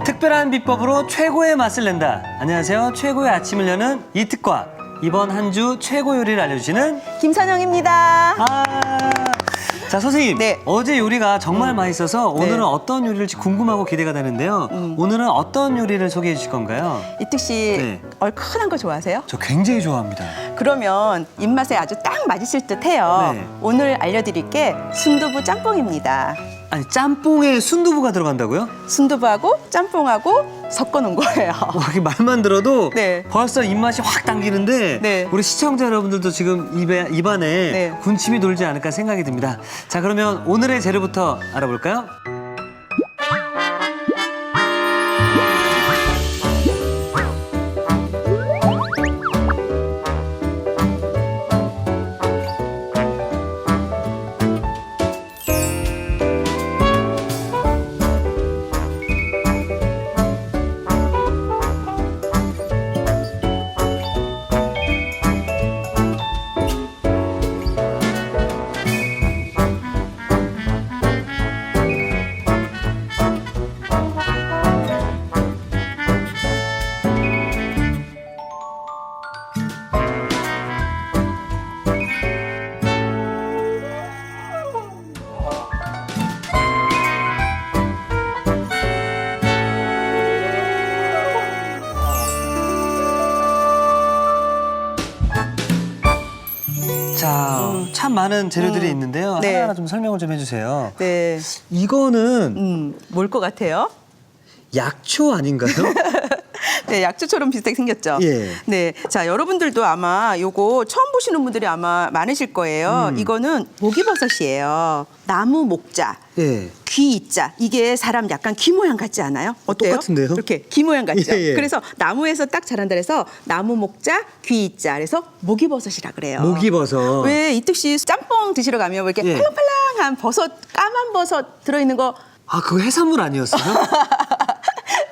특별한 비법으로 최고의 맛을 낸다. 안녕하세요. 최고의 아침을 여는 이특과 이번 한 주 최고 요리를 알려주시는 김선영입니다. 자, 선생님. 네. 어제 요리가 정말 맛있어서 오늘은 네. 어떤 요리일지 궁금하고 기대가 되는데요. 오늘은 어떤 요리를 소개해 주실 건가요? 이특 씨 네. 얼큰한 거 좋아하세요? 저 굉장히 좋아합니다. 그러면 입맛에 아주 딱 맞으실 듯해요. 네. 오늘 알려드릴 게 순두부 짬뽕입니다. 아니, 짬뽕에 순두부가 들어간다고요? 순두부하고 짬뽕하고 섞어놓은 거예요. 와, 이게 말만 들어도 네. 벌써 입맛이 확 당기는데 네. 우리 시청자 여러분들도 지금 입안에 네. 군침이 돌지 않을까 생각이 듭니다. 자, 그러면 오늘의 재료부터 알아볼까요? 자, 참 많은 재료들이 있는데요. 네. 하나하나 좀 설명을 좀 해주세요. 네. 이거는 뭘 것 같아요? 약초 아닌가요? 네, 약초처럼 비슷하게 생겼죠? 예. 네. 자, 여러분들도 아마 요거 처음 보시는 분들이 아마 많으실 거예요. 이거는 목이버섯이에요. 나무 목자. 예. 귀 이자. 이게 사람 약간 귀 모양 같지 않아요? 어때요? 똑같은데요? 이렇게 귀 모양 같죠? 예, 예. 그래서 나무에서 딱 자란다 그래서 나무 목자, 귀 이자. 그래서 목이버섯이라 그래요. 목이버섯. 왜 이특 씨 짬뽕 드시러 가면 왜 이렇게 예. 팔랑팔랑한 버섯, 까만 버섯 들어있는 거 아, 그거 해산물 아니었어요?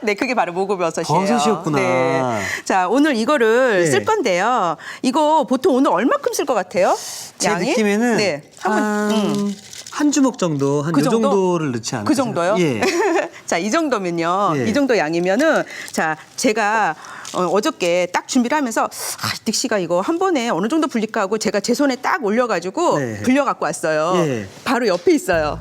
네, 그게 바로 목이버섯이에요. 버섯이었구나. 네. 자, 오늘 이거를 네. 쓸 건데요. 이거 보통 오늘 얼마큼 쓸 것 같아요? 제 양이? 느낌에는 네. 한 주먹 정도, 한 그 요 정도? 정도를 넣지 않을까? 그 정도요? 예. 자, 이 정도면요. 예. 이 정도 양이면은 자, 제가 어저께 딱 준비를 하면서 득 씨가 이거 한 번에 어느 정도 불릴까 하고 제가 제 손에 딱 올려가지고 네. 불려 갖고 왔어요. 예. 바로 옆에 있어요.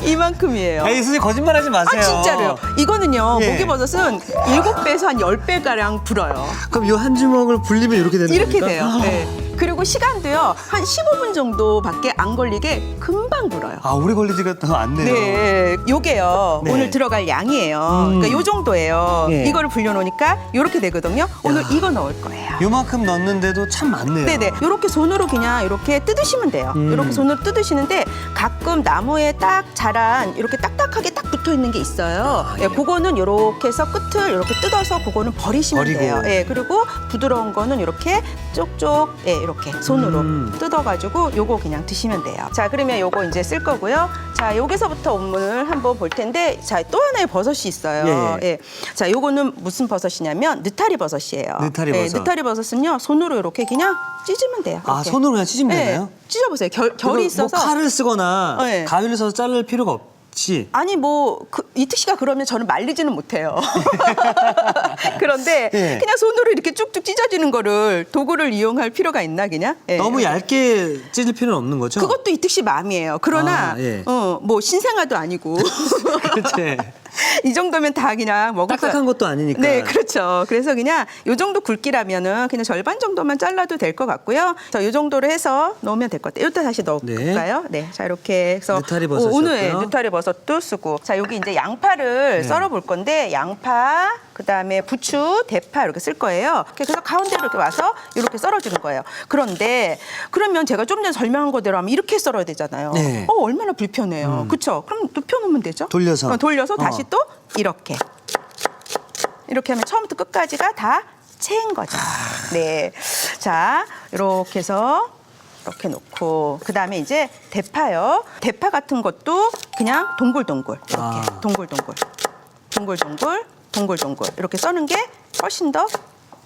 이만큼이에요. 에이, 선생님 거짓말하지 마세요. 아, 진짜로요. 이거는요. 예. 목이버섯은 7배에서 한 10배가량 불어요. 그럼 이 한 주먹을 불리면 이렇게 되는 이렇게 겁니까? 돼요. 네. 그리고 시간도요. 한 15분 정도밖에 안 걸리게 금방 불어요. 아, 오래 걸리지가 더 않네요. 네, 요게요. 네. 오늘 들어갈 양이에요. 그러니까 요 정도예요. 예. 이거를 불려놓으니까 요렇게 되거든요. 오늘 이거 넣을 거예요. 요만큼 넣는데도 참 많네요. 네네. 요렇게 손으로 그냥 이렇게 뜯으시면 돼요. 요렇게 손으로 뜯으시는데 가끔 나무에 딱 자란 이렇게 딱딱하게 딱 붙어 있는 게 있어요. 예, 그거는 요렇게 해서 끝을 이렇게 뜯어서 그거는 버리시면 버리고. 돼요. 예, 그리고 부드러운 거는 이렇게 쪽쪽, 예, 이렇게 손으로 뜯어가지고 요거 그냥 드시면 돼요. 자, 그러면 요거 이제 쓸 거고요. 자, 여기서부터 오늘 한번 볼 텐데, 자, 또 하나의 버섯이 있어요. 예. 예. 자, 요거는 무슨 버섯이냐면 느타리 버섯이에요. 느타리 예, 버섯. 느타리 버섯은요, 손으로 이렇게 그냥 찢으면 돼요. 아, 이렇게. 손으로 그냥 찢으면 네, 되나요? 찢어보세요. 결이 있어서. 뭐 칼을 쓰거나 네. 가위를 써서 자를 필요가 없지. 아니 뭐 이특 씨가 그러면 저는 말리지는 못해요. 그런데 예. 그냥 손으로 이렇게 쭉쭉 찢어지는 거를 도구를 이용할 필요가 있나 그냥? 예. 너무 얇게 찢을 필요는 없는 거죠? 그것도 이특 씨 마음이에요. 그러나 아, 예. 뭐 신생아도 아니고 그렇지. 이 정도면 다 그냥 먹을 딱딱한 것도 아니니까. 네, 그렇죠. 그래서 그냥 요 정도 굵기라면은 그냥 절반 정도만 잘라도 될 것 같고요. 자, 요 정도로 해서 넣으면 될 것 같아요. 이때 다시 넣어볼까요? 네. 자, 이렇게 해서 느타리 버섯이었고요. 오늘 느타리 버섯도 쓰고. 자, 여기 이제 양파를 썰어 볼 건데 양파, 그다음에 부추, 대파 이렇게 쓸 거예요. 그래서 가운데로 이렇게 와서 이렇게 썰어 주는 거예요. 그런데 그러면 제가 좀 전에 설명한 거대로 하면 이렇게 썰어야 되잖아요. 네. 얼마나 불편해요. 그렇죠? 그럼 눕혀 놓으면 되죠? 돌려서. 돌려서 다시 또 이렇게 하면 처음부터 끝까지가 다 채인 거죠. 네, 자 이렇게 해서 이렇게 놓고 그다음에 이제 대파요. 대파 같은 것도 그냥 동글동글 이렇게 동글동글 이렇게 써는 게 훨씬 더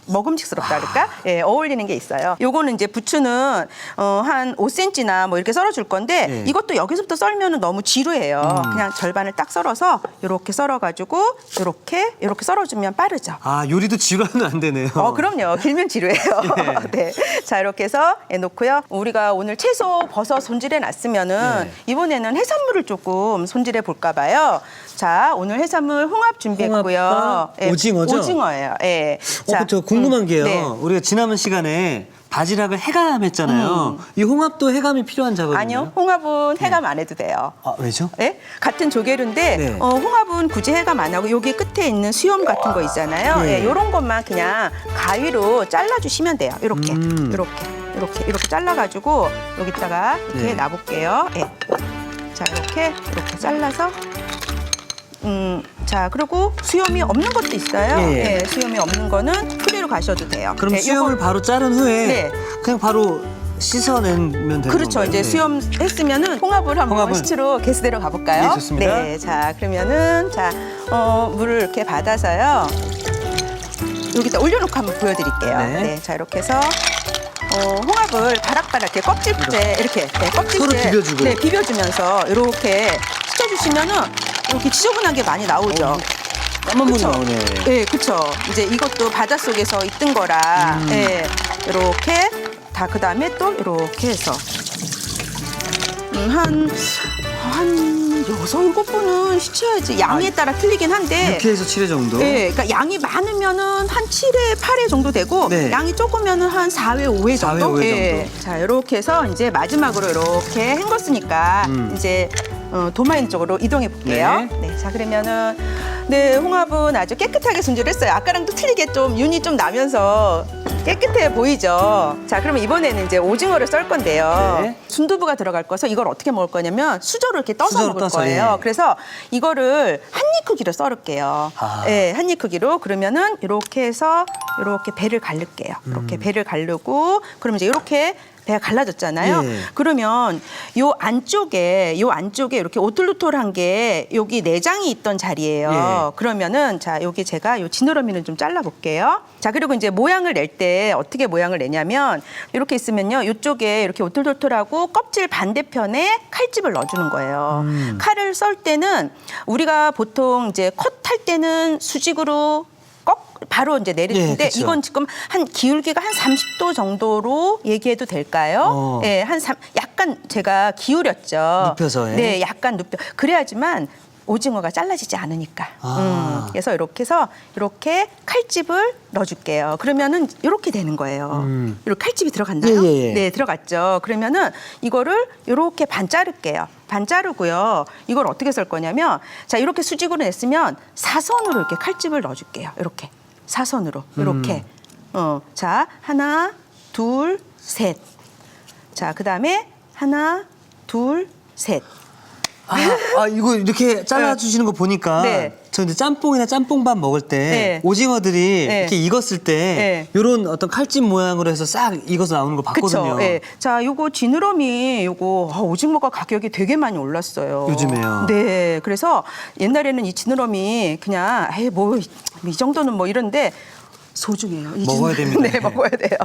먹음직스럽다 그럴까? 예, 어울리는 게 있어요. 요거는 이제 부추는 한 5cm나 뭐 이렇게 썰어줄 건데 네. 이것도 여기서부터 썰면은 너무 지루해요. 그냥 절반을 딱 썰어서 이렇게 썰어가지고 이렇게 썰어주면 빠르죠. 아, 요리도 지루하면 안 되네요. 그럼요. 길면 지루해요. 네. 자, 이렇게 해서 놓고요. 우리가 오늘 채소, 버섯 손질해 놨으면은 네. 이번에는 해산물을 조금 손질해 볼까 봐요. 자, 오늘 해산물 홍합 준비했고요. 홍합과 예, 오징어죠? 오징어예요. 예. 저 궁금한 게요. 네. 우리가 지난 시간에 바지락을 해감했잖아요. 이 홍합도 해감이 필요한 작업인가요? 아니요. 홍합은 해감 안 해도 돼요. 아, 왜죠? 예? 같은 조개류인데 네. 홍합은 굳이 해감 안 하고 여기 끝에 있는 수염 같은 거 있잖아요. 네. 예, 요런 것만 그냥 가위로 잘라주시면 돼요. 이렇게, 이렇게 잘라가지고 여기다가 이렇게 네. 놔볼게요. 예. 자, 이렇게 잘라서. 자, 그리고 수염이 없는 것도 있어요. 예. 예, 수염이 없는 거는 프리로 가셔도 돼요. 그럼 예, 수염을 요거- 바로 자른 후에 네. 그냥 바로 씻어내면 되는 그렇죠. 건가요? 이제 네. 수염 했으면은 홍합을 한번 홍합은? 시추로 개수대로 가볼까요? 네, 좋습니다. 네, 자 그러면은 물을 이렇게 받아서요. 여기다 올려놓고 한번 보여드릴게요. 네. 네, 자 이렇게 해서 홍합을 바락바락 이렇게 껍질째 이렇게 껍질째 서로 비벼주고. 네, 비벼주면서 이렇게 씻어주시면은 이렇게 지저분한 게 많이 나오죠. 까만 물이 그쵸? 나오네. 네, 그렇죠. 이제 이것도 바닷속에서 있던 거라, 네, 이렇게 다 그다음에 또 이렇게 해서 한 6, 7분은 씻어야지. 양에 따라 틀리긴 한데. 6회에서 7회 정도? 네, 그러니까 양이 많으면은 한 7회, 8회 정도 되고 네. 양이 적으면은 한 4회, 5회 4회, 정도. 5회 예. 정도. 자, 이렇게 해서 이제 마지막으로 이렇게 헹궜으니까 이제 도마인 쪽으로 이동해 볼게요. 네. 자, 그러면은 네, 홍합은 아주 깨끗하게 손질했어요. 아까랑 또 틀리게 좀 윤이 좀 나면서 깨끗해 보이죠. 자, 그러면 이번에는 이제 오징어를 썰 건데요. 네. 순두부가 들어갈 거서 이걸 어떻게 먹을 거냐면 수저로 이렇게 떠서 수저로 먹을 떠서, 거예요. 예. 그래서 이거를 한 입 크기로 썰을게요. 아. 네, 한 입 크기로. 그러면은 이렇게 해서 이렇게 배를 갈를게요. 이렇게 배를 갈르고 그러면 이제 이렇게 배가 갈라졌잖아요. 예. 그러면 요 안쪽에 이렇게 오돌토돌한 게 여기 내장이 있던 자리예요. 예. 그러면은 자, 여기 제가 요 지느러미는 좀 잘라 볼게요. 자, 그리고 이제 모양을 낼 때 어떻게 모양을 내냐면 이렇게 있으면요. 이쪽에 이렇게 오돌토돌하고 껍질 반대편에 칼집을 넣어 주는 거예요. 칼을 썰 때는 우리가 보통 이제 컷할 때는 수직으로 바로 이제 내리는데 예, 그쵸. 이건 지금 한 기울기가 한 30도 정도로 얘기해도 될까요? 예, 약간 제가 기울였죠. 눕혀서, 예. 네, 약간 눕혀. 그래야지만 오징어가 잘라지지 않으니까. 아. 그래서 이렇게 해서 이렇게 칼집을 넣어줄게요. 그러면은 이렇게 되는 거예요. 이렇게 칼집이 들어갔나요? 예, 예. 네, 들어갔죠. 그러면은 이거를 이렇게 반 자를게요. 반 자르고요. 이걸 어떻게 썰 거냐면 자, 이렇게 수직으로 냈으면 사선으로 이렇게 칼집을 넣어줄게요. 이렇게 사선으로 이렇게. 자, 하나, 둘, 셋. 자, 그다음에 하나, 둘, 셋. 이거 이렇게 잘라주시는 거 보니까 네. 저 이제 짬뽕이나 짬뽕밥 먹을 때 네. 오징어들이 네. 이렇게 익었을 때 이런 어떤 칼집 모양으로 해서 싹 익어서 나오는 거 봤거든요. 그쵸. 예. 자, 요거 지느러미 요거 오징어가 가격이 되게 많이 올랐어요. 요즘에요. 네. 그래서 옛날에는 이 지느러미 그냥 뭐 이 정도는 뭐 이런데 소중해요. 이 먹어야 됩니다. 네, 먹어야 돼요.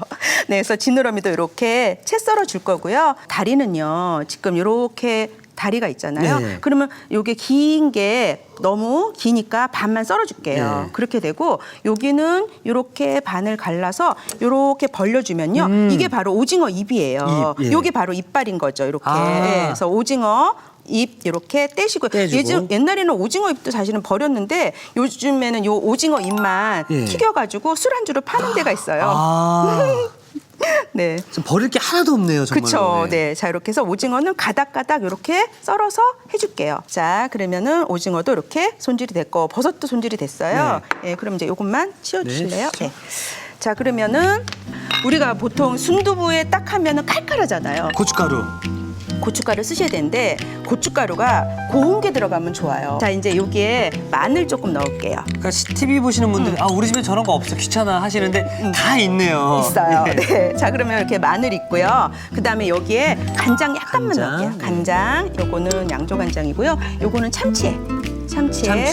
네, 그래서 지느러미도 이렇게 채 썰어 줄 거고요. 다리는요. 지금 이렇게 다리가 있잖아요. 네. 그러면 요게 긴 게 너무 기니까 반만 썰어줄게요. 네. 그렇게 되고 여기는 이렇게 반을 갈라서 이렇게 벌려주면요. 이게 바로 오징어 입이에요. 입, 예. 요게 바로 이빨인 거죠. 이렇게. 아. 예, 그래서 오징어 입 이렇게 떼시고 떼주고. 옛날에는 오징어 입도 사실은 버렸는데 요즘에는 요 오징어 입만 예. 튀겨가지고 술안주로 파는 데가 있어요. 네. 좀 버릴 게 하나도 없네요, 정말. 그렇죠. 네. 자, 이렇게 해서 오징어는 가닥가닥 이렇게 썰어서 해줄게요. 자, 그러면은 오징어도 이렇게 손질이 됐고 버섯도 손질이 됐어요. 네. 그럼 이제 이것만 치워주실래요? 네. 네. 자, 그러면은 우리가 보통 순두부에 딱 하면은 칼칼하잖아요. 고춧가루. 고춧가루 쓰셔야 되는데 고춧가루가 고운 게 들어가면 좋아요. 자, 이제 여기에 마늘 조금 넣을게요. 그러니까 TV 보시는 분들 우리 집에 저런 거 없어 귀찮아 하시는데 다 있네요. 있어요. 예. 네. 자, 그러면 이렇게 마늘 있고요. 그다음에 여기에 간장 약간만 간장. 넣을게요. 간장. 요거는 양조간장이고요. 요거는 참치액. 참치액.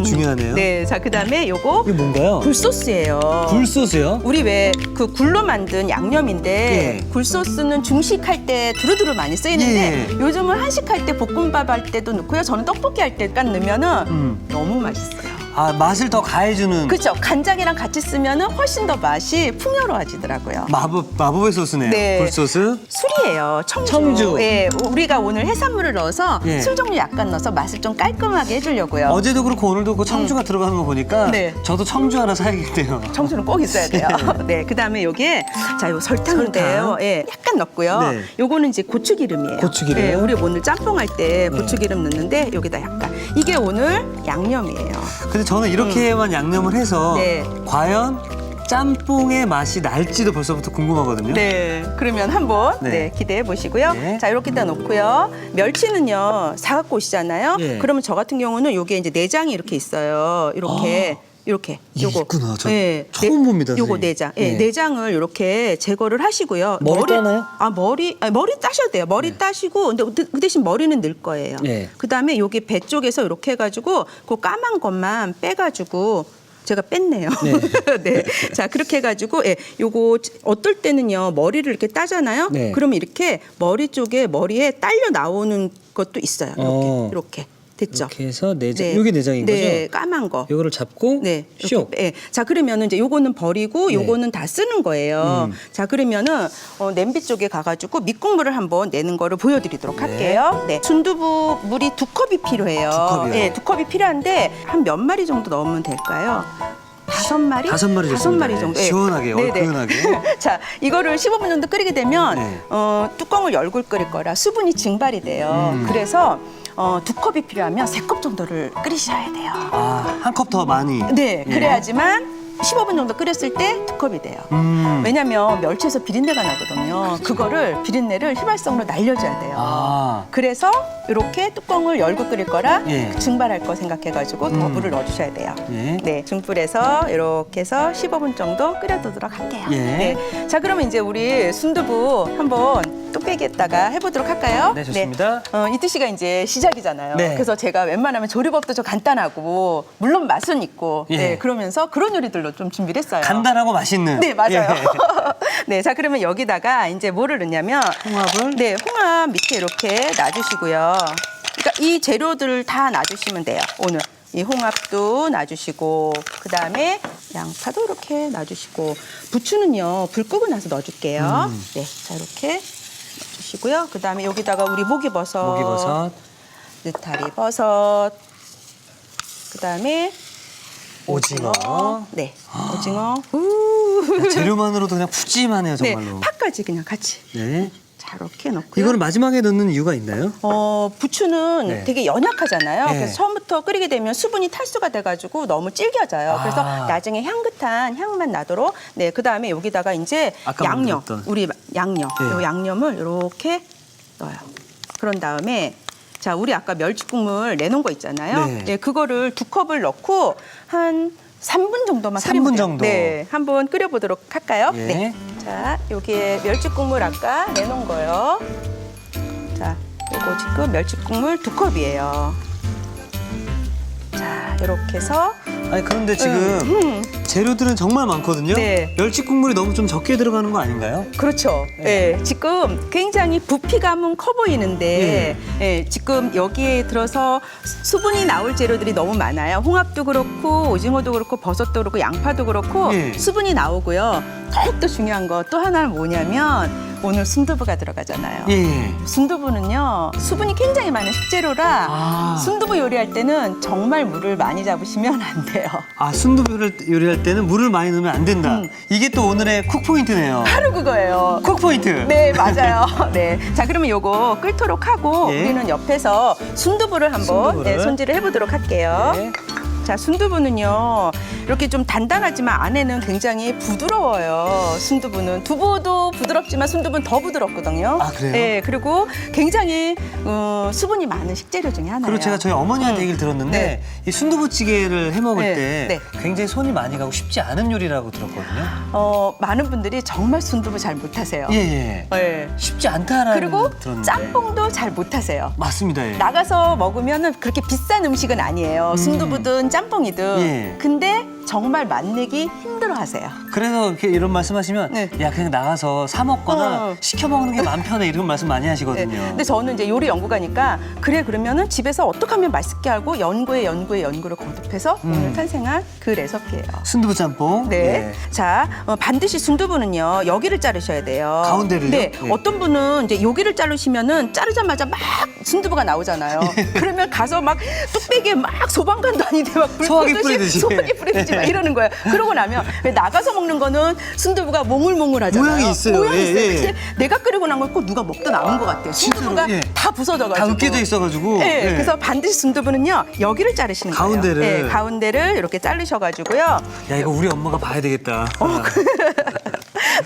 중요하네요. 네, 자 그다음에 요거 이게 뭔가요? 굴소스예요. 굴소스요? 우리 왜 그 굴로 만든 양념인데 예. 굴소스는 중식할 때 두루두루 많이 쓰이는데 예. 요즘은 한식할 때 볶음밥 할 때도 넣고요. 저는 떡볶이 할 때 깐 넣으면은 너무 맛있어요. 아, 맛을 더 가해주는 그렇죠. 간장이랑 같이 쓰면은 훨씬 더 맛이 풍요로워지더라고요. 마법의 소스네요. 네. 굴소스. 술이에요. 청주. 청주. 예, 우리가 오늘 해산물을 넣어서 예. 술 종류 약간 넣어서 맛을 좀 깔끔하게 해주려고요. 어제도 그렇고 오늘도 그 청주가 들어가는 거 보니까 네. 저도 청주 하나 사야겠네요. 청주는 꼭 있어야 돼요. 네, 그다음에 요게 자, 요 설탕인데요. 설탕. 예, 약간 넣고요. 네. 요거는 이제 고추기름이에요. 고추기름. 예, 우리 오늘 짬뽕할 때 고추기름 넣는데 여기다 약간 이게 오늘 양념이에요. 근데 저는 이렇게만 양념을 해서 네. 과연 짬뽕의 맛이 날지도 벌써부터 궁금하거든요. 네, 그러면 한번 네. 네, 기대해 보시고요. 네. 자, 이렇게 다 놓고요. 멸치는요, 사갖고 오시잖아요. 예. 그러면 저 같은 경우는 요게 이제 내장이 이렇게 있어요. 이렇게. 이렇게 이게 있구나. 저 예, 처음 봅니다, 요거 선생님. 내장, 예, 예. 내장을 이렇게 제거를 하시고요. 머리 따나요? 머리 따셔도 돼요. 머리 따시고, 근데 그 대신 머리는 넣을 거예요. 예. 그다음에 여기 배 쪽에서 이렇게 해가지고 그 까만 것만 빼가지고. 제가 뺐네요. 네. 네. 자, 그렇게 해가지고, 예, 요거 어떨 때는요, 머리를 이렇게 따잖아요? 네. 그러면 이렇게 머리에 딸려 나오는 것도 있어요. 이렇게. 이렇게. 됐죠? 이렇게 해서 내장. 네. 이게 내장인 네, 거죠? 까만 거. 요거를 잡고 네. 쇼. 이렇게, 예. 자, 그러면은 이제 요거는 버리고 네. 요거는 다 쓰는 거예요. 자, 그러면은 냄비 쪽에 가가지고 밑국물을 한번 내는 거를 보여드리도록 할게요. 네. 순두부 물이 2컵이 필요해요. 두 컵이요? 예, 2컵이 필요한데 한 몇 마리 정도 넣으면 될까요? 5마리? 5마리 좋습니다. 5마리 정도. 네, 예. 시원하게, 네네. 얼큰하게. 자, 이거를 15분 정도 끓이게 되면 네. 뚜껑을 열고 끓일 거라 수분이 증발이 돼요. 그래서 2컵이 필요하면 3컵 정도를 끓이셔야 돼요. 아, 한 컵 더 많이. 네, 예. 그래야지만 15분 정도 끓였을 때 2컵이 돼요. 왜냐면 멸치에서 비린내가 나거든요. 그거를 비린내를 휘발성으로 날려줘야 돼요. 아. 그래서 이렇게 뚜껑을 열고 끓일 거라 예. 증발할 거 생각해가지고 더 물을 넣어주셔야 돼요. 예. 네, 중불에서 이렇게 해서 15분 정도 끓여두도록 할게요. 예. 네, 자 그러면 이제 우리 순두부 한번 뚝배기에다가 해보도록 할까요? 네, 좋습니다. 이트 씨가 이제 시작이잖아요. 네. 그래서 제가 웬만하면 조리법도 좀 간단하고 물론 맛은 있고 예. 네, 그러면서 그런 요리들로 좀 준비를 했어요. 간단하고 맛있는. 네, 맞아요. 예. 네, 자 그러면 여기다가 이제 뭐를 넣냐면 홍합을? 네, 홍합 밑에 이렇게 놔주시고요. 그러니까 이 재료들을 다 놔주시면 돼요. 오늘 이 홍합도 놔주시고 그 다음에 양파도 이렇게 놔주시고 부추는요 불 끄고 나서 넣어줄게요. 네, 자 이렇게 넣어주시고요. 그 다음에 여기다가 우리 목이버섯. 느타리 버섯, 그 다음에 오징어. 네, 오징어. 재료만으로도 그냥 푸짐하네요, 네, 정말로. 파까지 그냥 같이. 네. 자, 이렇게 넣고요. 이거는 마지막에 넣는 이유가 있나요? 부추는 네. 되게 연약하잖아요. 네. 그래서 처음부터 끓이게 되면 수분이 탈수가 돼가지고 너무 질겨져요. 그래서 나중에 향긋한 향만 나도록. 네, 그 다음에 여기다가 이제 아까 양념, 만들었던. 우리 양념, 네. 이 양념을 이렇게 넣어요. 그런 다음에 자, 우리 아까 멸치국물 내놓은 거 있잖아요. 네. 네, 그거를 2컵을 넣고 한 3분 정도만 3분 끓이면 돼요. 정도. 네, 한번 끓여보도록 할까요? 예. 네. 자, 여기에 멸치국물 아까 내놓은 거요. 자, 이거 지금 멸치국물 2컵이에요. 자, 이렇게 해서 아니 그런데 지금 재료들은 정말 많거든요. 네. 멸치 국물이 너무 좀 적게 들어가는 거 아닌가요? 그렇죠. 예, 지금 굉장히 부피감은 커 보이는데 지금 여기에 들어서 수분이 나올 재료들이 너무 많아요. 홍합도 그렇고 오징어도 그렇고 버섯도 그렇고 양파도 그렇고 예. 수분이 나오고요. 더욱더 중요한 거 또 하나는 뭐냐면 오늘 순두부가 들어가잖아요. 예. 순두부는요 수분이 굉장히 많은 식재료라 순두부 요리할 때는 정말 물을 많이 잡으시면 안 돼요. 아, 순두부를 요리할 때는 물을 많이 넣으면 안 된다. 이게 또 오늘의 쿡 포인트네요. 바로 그거예요. 쿡 포인트. 네, 맞아요. 네. 자, 그러면 요거 끓도록 하고 예. 우리는 옆에서 순두부를 한번 순두부를. 손질을 해보도록 할게요. 네. 자, 순두부는요 이렇게 좀 단단하지만 안에는 굉장히 부드러워요. 순두부는 두부도 부드럽지만 순두부는 더 부드럽거든요. 아, 그래요? 네, 그리고 굉장히 수분이 많은 식재료 중에 하나예요. 그리고 제가 저희 어머니한테 얘기를 들었는데 네. 이 순두부찌개를 해 먹을 네, 때 네. 굉장히 손이 많이 가고 쉽지 않은 요리라고 들었거든요. 많은 분들이 정말 순두부 잘 못하세요. 예, 예. 네. 쉽지 않다라는 그리고 들었는데. 짬뽕도 잘 못하세요. 맞습니다. 예. 나가서 먹으면은 그렇게 비싼 음식은 아니에요. 순두부든 짬뽕이든. 예. 근데 정말 맛내기 힘들어하세요. 그래서 이렇게 이런 말씀하시면 네. 야 그냥 나가서 사 먹거나 시켜 먹는 게 마음 편해 이런 말씀 많이 네. 하시거든요. 근데 저는 이제 요리 연구가니까 그러면은 집에서 어떻게 하면 맛있게 하고 연구를 거듭해서 오늘 탄생한 그 레시피예요. 순두부 짬뽕. 네. 예. 자, 반드시 순두부는요, 여기를 자르셔야 돼요. 가운데를요? 네. 네. 어떤 분은 이제 여기를 자르시면은 자르자마자 막 순두부가 나오잖아요. 그러면 가서 막 뚝배기에 막 소방관도 아닌데 막 불 소화기 끄듯이 뿌리듯이. 소화기 뿌리듯이 막 이러는 거예요. 그러고 나면 왜 나가서 먹는 거는 순두부가 몽글몽글하잖아요. 모양이 있어요. 모양이 예, 있어요. 예. 근데 내가 끓이고 난 걸 꼭 누가 먹다 남은 것 같아요. 순두부가 예. 다 부서져가지고. 다 으깨져 있어가지고. 네, 예. 그래서 반드시 순두부는요, 여기를 자르시는 거예요. 가운데를. 네, 가운데를 이렇게 자르셔가지고요. 야 이거 우리 엄마가 봐야 되겠다.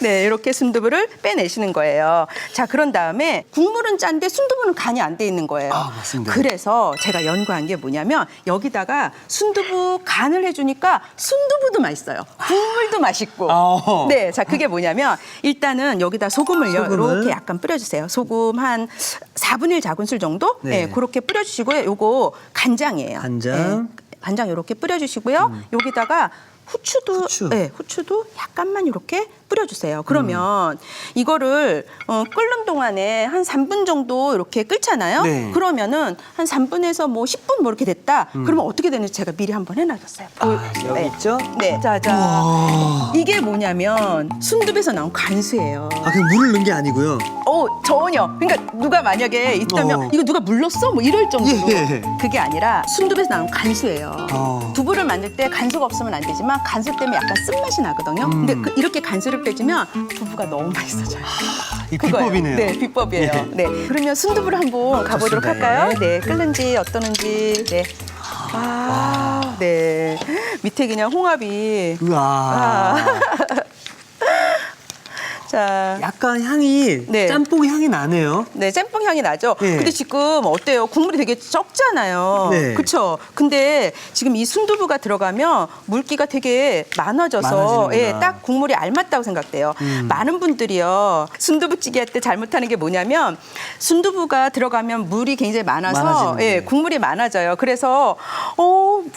네, 이렇게 순두부를 빼내시는 거예요. 자, 그런 다음에 국물은 짠데 순두부는 간이 안 돼 있는 거예요. 아, 맞습니다. 그래서 제가 연구한 게 뭐냐면 여기다가 순두부 간을 해주니까 순두부도 맛있어요. 국물도 맛있고. 아. 네, 자, 그게 뭐냐면 일단은 여기다 소금을요. 소금을. 이렇게 약간 뿌려주세요. 소금 한 4분의 1 작은술 정도? 네. 네, 그렇게 뿌려주시고요. 요거 간장이에요. 간장. 네, 간장 이렇게 뿌려주시고요. 여기다가 후추도, 후추. 네, 후추도 약간만 이렇게 뿌려주세요. 그러면 이거를 끓는 동안에 한 3분 정도 이렇게 끓잖아요. 네. 그러면은 한 3분에서 뭐 10분 뭐 이렇게 됐다. 그러면 어떻게 되는지 제가 미리 한번 해놔줬어요. 여기 있죠? 네, 자자. 우와. 이게 뭐냐면 순두부에서 나온 간수예요. 아 그냥 물을 넣은 게 아니고요. 전혀. 그러니까 누가 만약에 있다면 이거 누가 물 넣었어? 뭐 이럴 정도로. 예. 그게 아니라 순두부에서 나온 간수예요. 어. 두부를 만들 때 간수가 없으면 안 되지만 간수 때문에 약간 쓴맛이 나거든요. 근데 이렇게 간수를 빼주면 두부가 너무 맛있어져요. 이 그거예요. 비법이네요. 네, 비법이에요. 예. 네. 그러면 순두부를 한번 가보도록 좋습니다. 할까요? 예. 네, 끓는지 어떠는지. 네. 네. 밑에 그냥 홍합이. 우와. 자. 약간 향이 네. 짬뽕 향이 나네요. 네, 짬뽕 향이 나죠. 예. 근데 지금 어때요? 국물이 되게 적잖아요. 네. 그렇죠? 근데 지금 이 순두부가 들어가면 물기가 되게 많아져서 많아지는구나. 예, 딱 국물이 알맞다고 생각돼요. 많은 분들이요. 순두부찌개 할 때 잘못하는 게 뭐냐면 순두부가 들어가면 물이 굉장히 많아서 많아지는데. 예, 국물이 많아져요. 그래서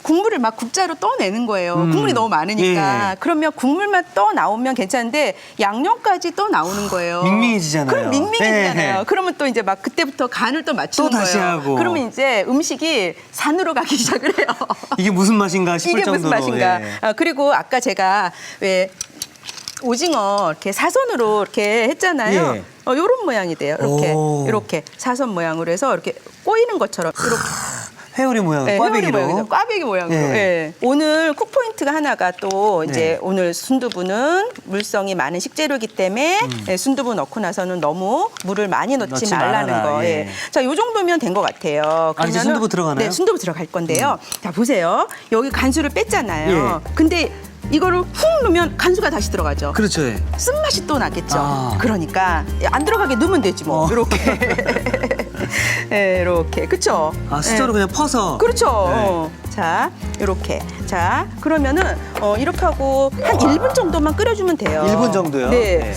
국물을 막 국자로 떠내는 거예요. 국물이 너무 많으니까. 예. 그러면 국물만 떠 나오면 괜찮은데 양념까지 또 나오는 거예요. 밍밍해지잖아요. 그럼 밍밍해지잖아요. 네. 그러면 또 이제 막 그때부터 간을 또 맞추는 또 다시 거예요. 하고. 그러면 이제 음식이 산으로 가기 시작을 해요. 이게 무슨 맛인가 싶을 이게 무슨 정도로. 맛인가. 예. 그리고 아까 제가 왜 오징어 이렇게 사선으로 이렇게 했잖아요. 예. 요런 모양이 돼요. 이렇게 오. 이렇게 사선 모양으로 해서 이렇게 꼬이는 것처럼 이렇게. 회오리 모양, 네, 꽈배기로. 회오리 모양이죠. 꽈배기 모양으로. 예. 예. 오늘 쿡 포인트가 하나가 또 이제 네. 오늘 순두부는 물성이 많은 식재료이기 때문에 예, 순두부 넣고 나서는 너무 물을 많이 넣지 넣지 말라는 말아라. 거. 예. 예. 자, 요 정도면 된 것 같아요. 아, 이제 그러면은- 순두부 들어가나요? 네, 순두부 들어갈 건데요. 자, 보세요. 여기 간수를 뺐잖아요. 예. 근데 이거를 훅 넣으면 간수가 다시 들어가죠. 그렇죠. 예. 쓴맛이 또 나겠죠. 아. 그러니까 안 들어가게 넣으면 되지 뭐. 이렇게. 네, 이렇게. 그렇죠? 아, 수저로 그냥 퍼서. 그렇죠. 자, 이렇게. 자, 그러면은 이렇게 하고 한 1분 정도만 끓여주면 돼요. 1분 정도요? 네. 네.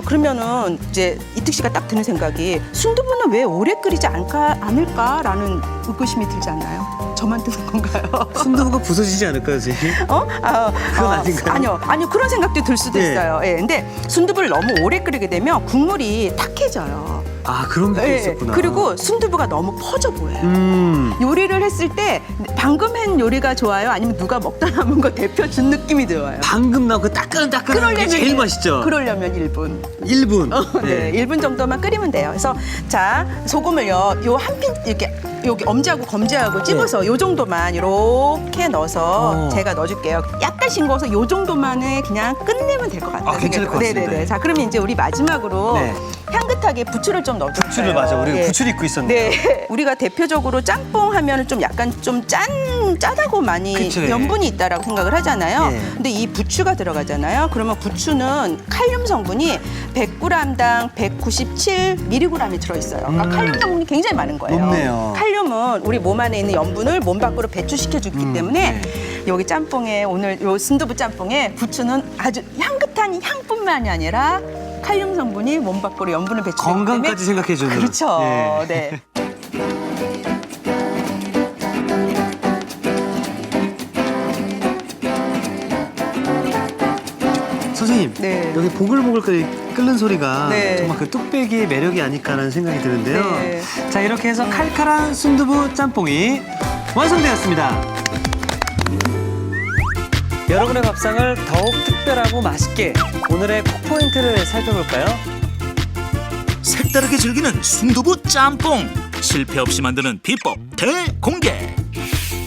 그러면은 이제 이특 씨가 딱 드는 생각이 순두부는 왜 오래 끓이지 않을까라는 의구심이 들지 않나요? 저만 드는 건가요? 순두부가 부서지지 않을까요, 선생님? 그건 아닌가요? 아니요. 그런 생각도 들 수도 네. 있어요. 예. 근데 순두부를 너무 오래 끓이게 되면 국물이 탁해져요. 아, 그런 게 예. 있었구나. 그리고 순두부가 너무 퍼져 보여요. 요리를 했을 때 방금 한 요리가 좋아요? 아니면 누가 먹다 남은 거 데펴 준 느낌이 들어요? 방금 나온 그 따끈따끈한 게 제일 맛있죠? 그러려면 1분. 1분. 네, 1분 정도만 끓이면 돼요. 그래서 자, 소금을요. 요 한 핀 이렇게 여기 엄지하고 검지하고 찝어서 요 정도만 이렇게 넣어서 제가 넣어줄게요. 약간 싱거워서 요 정도만에 그냥 끝내면 될 것 같아요. 아, 괜찮을 것 같습니다. 네네네. 자, 그러면 이제 우리 마지막으로 네. 향긋하게 부추를 좀 넣어줬어요. 부추를 맞아. 우리 예. 부추를 입고 있었네요. 네, 우리가 대표적으로 짬뽕 하면 좀 약간 좀 짜다고 많이 그쵸, 예. 염분이 있다라고 생각을 하잖아요. 예. 근데 이 부추가 들어가잖아요. 그러면 부추는 칼륨 성분이 100g당 197mg이 들어있어요. 그러니까 칼륨 성분이 굉장히 많은 거예요. 높네요. 칼륨은 우리 몸 안에 있는 염분을 몸 밖으로 배출시켜주기 때문에 여기 짬뽕에 오늘 요 순두부 짬뽕에 부추는 아주 향긋한 향뿐만이 아니라 칼륨 성분이 몸 밖으로 염분을 배출하기 때문에 건강까지 생각해주는. 그렇죠. 예. 네. 선생님, 네. 여기 보글보글 끓는 소리가 네. 정말 그 뚝배기의 매력이 아닐까라는 생각이 드는데요. 네. 자, 이렇게 해서 칼칼한 순두부 짬뽕이 완성되었습니다. 여러분의 밥상을 더욱 특별하고 맛있게 오늘의 콕포인트를 살펴볼까요? 색다르게 즐기는 순두부 짬뽕 실패 없이 만드는 비법 대공개.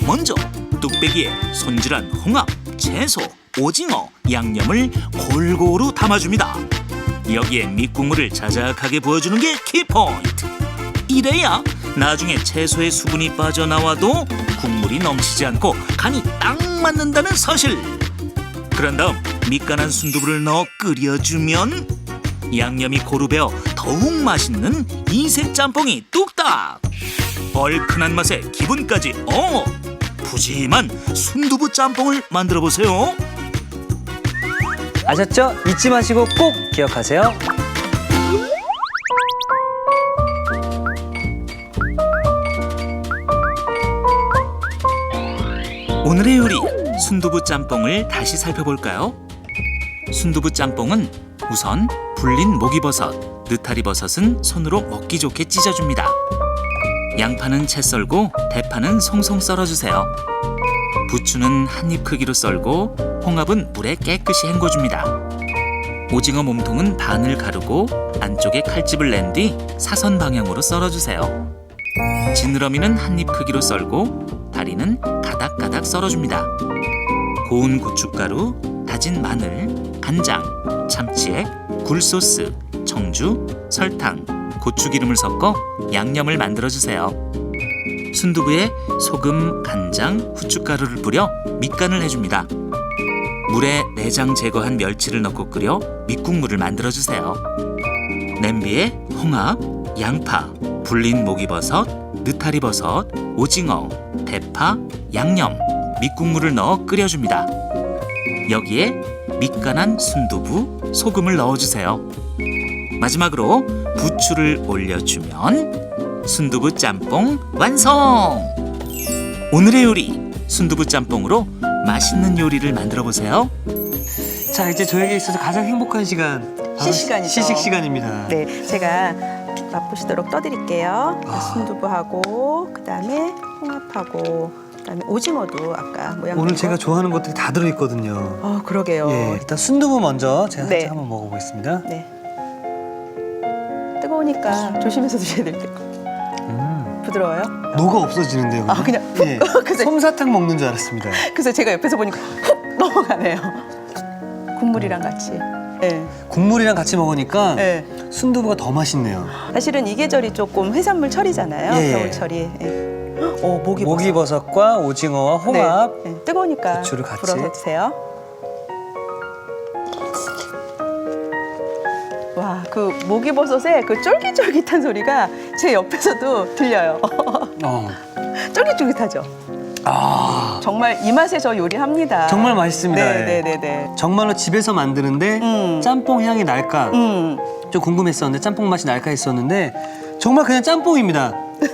먼저 뚝배기에 손질한 홍합, 채소, 오징어, 양념을 골고루 담아줍니다. 여기에 밑국물을 자작하게 부어주는 게 키포인트. 이래야 나중에 채소의 수분이 빠져나와도 국물이 넘치지 않고 간이 딱 맞는다는 사실. 그런 다음 밑간한 순두부를 넣어 끓여주면 양념이 고루 배어 더욱 맛있는 이색 짬뽕이 뚝딱. 얼큰한 맛에 기분까지 푸짐한 순두부 짬뽕을 만들어 보세요. 아셨죠? 잊지 마시고 꼭 기억하세요. 오늘의 요리 순두부 짬뽕을 다시 살펴볼까요? 순두부 짬뽕은 우선 불린 목이버섯, 느타리버섯은 손으로 먹기 좋게 찢어줍니다. 양파는 채 썰고 대파는 송송 썰어주세요. 부추는 한입 크기로 썰고 홍합은 물에 깨끗이 헹궈줍니다. 오징어 몸통은 반을 가르고 안쪽에 칼집을 낸 뒤 사선 방향으로 썰어주세요. 지느러미는 한입 크기로 썰고 다리는 가닥가닥 썰어줍니다. 고운 고춧가루, 다진 마늘, 간장, 참치액, 굴소스, 청주, 설탕, 고추기름을 섞어 양념을 만들어주세요. 순두부에 소금, 간장, 후춧가루를 뿌려 밑간을 해줍니다. 물에 내장 제거한 멸치를 넣고 끓여 밑국물을 만들어주세요. 냄비에 홍합, 양파, 불린 목이버섯, 느타리버섯, 오징어, 대파, 양념, 밑국물을 넣어 끓여줍니다. 여기에 밑간한 순두부, 소금을 넣어주세요. 마지막으로 부추를 올려주면 순두부 짬뽕 완성! 오늘의 요리 순두부 짬뽕으로 맛있는 요리를 만들어 보세요. 자, 이제 저에게 있어서 가장 행복한 시간. 바로 시식시간이죠. 시식 시간입니다. 네, 제가 맛보시도록 떠드릴게요. 순두부하고 그다음에 홍합하고 그다음에 오징어도 아까 모양. 오늘 제가 좋아하는 것들이 다 들어있거든요. 그러게요. 예, 일단 순두부 먼저 제가 네. 살짝 한번 먹어보겠습니다. 네. 뜨거우니까 조심해서 드셔야 될 것 같아요. 부드러워요? 녹아 없어지는데요. 아, 그냥 훅. 예, 그래서- 솜사탕 먹는 줄 알았습니다. 그래서 제가 옆에서 보니까 훅 넘어가네요. 국물이랑 같이. 네. 국물이랑 같이 먹으니까 네. 순두부가 더 맛있네요. 사실은 이 계절이 조금 해산물 철이잖아요. 예. 겨울철이. 예. 목이버섯. 목이버섯과 오징어와 홍합. 네. 네. 뜨거우니까 부추를 같이. 불어서 드세요. 와, 그 목이버섯의 그 쫄깃쫄깃한 소리가 제 옆에서도 들려요. 어. 쫄깃쫄깃하죠. 아, 정말 이 맛에 저 요리합니다. 정말 맛있습니다. 네, 예. 네, 네, 네. 정말로 집에서 만드는데 짬뽕 향이 날까 좀 궁금했었는데 짬뽕 맛이 날까 했었는데 정말 그냥 짬뽕입니다.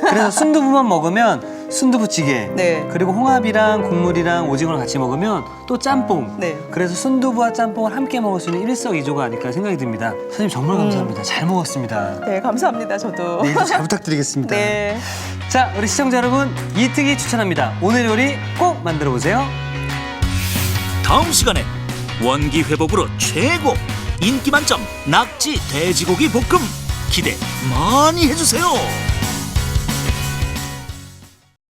그래서 순두부만 먹으면 순두부찌개, 네. 그리고 홍합이랑 국물이랑 오징어를 같이 먹으면 또 짬뽕. 네. 그래서 순두부와 짬뽕을 함께 먹을 수 있는 일석이조가 아닐까 생각이 듭니다. 선생님 정말 감사합니다. 잘 먹었습니다. 네, 감사합니다. 저도. 내일도 잘 부탁드리겠습니다. 네. 자, 우리 시청자 여러분, 이특이 추천합니다. 오늘 요리 꼭 만들어 보세요. 다음 시간엔 원기 회복으로 최고 인기 만점 낙지 돼지고기 볶음 기대 많이 해주세요.